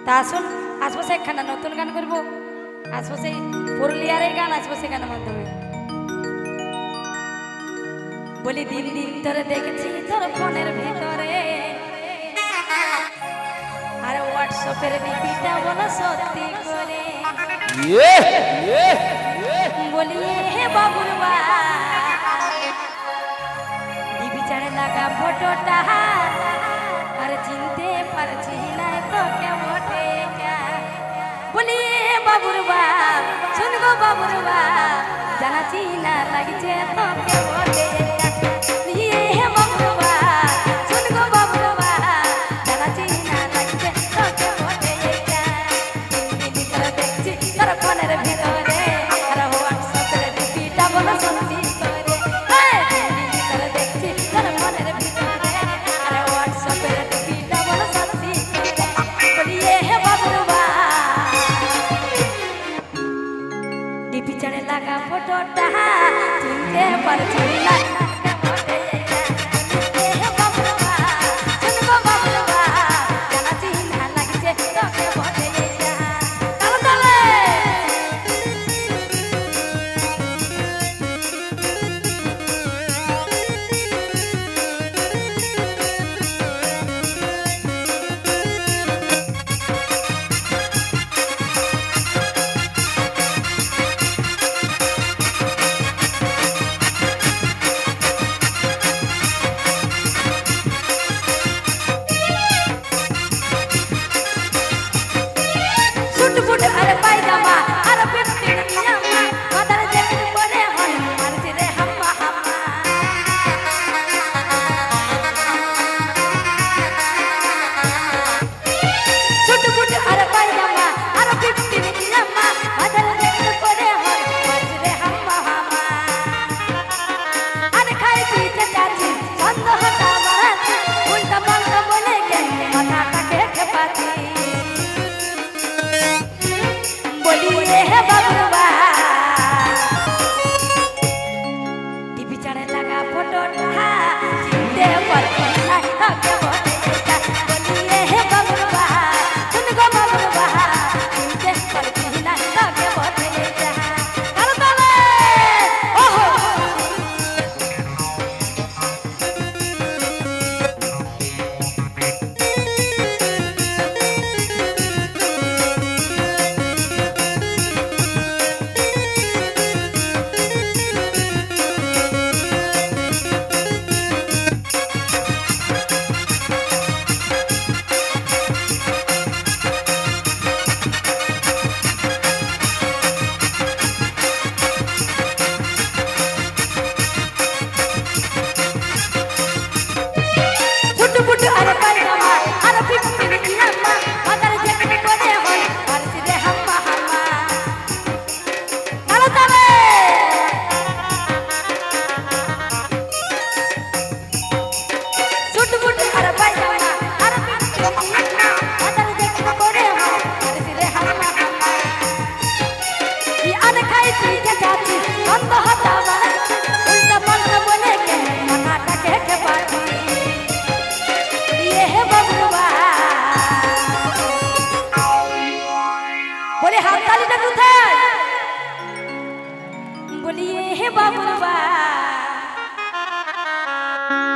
তা আসুন আসবো সেখানে নতুন গান করবো, আসবো সেই পুরুলিয়ার এই গান, আসবো সেখানে মাধ্যমে বলি দিন দিন ধরে দেখেছি তোর ফোনের ভিতরে আর হোয়াটসঅ্যাপের ডিপিটা বলো সত্যি করে বলি হে বাবুর বা ডিপি চাড়ে লাগা ফটোটা আর চিনতে পারছি না তোকে বটে বলি বাবুর বা শুন গো বাবুর বা জানা চিনা লাগছে তোকে বটে ফটোটা চিনতে পারছি না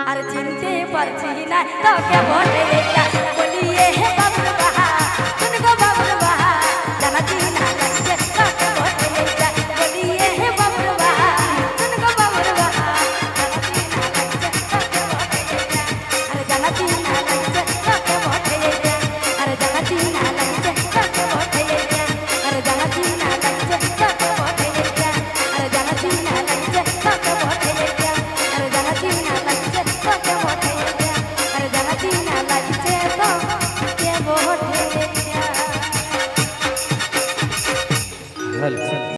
আর চিনতে পারছি না তোকে বলে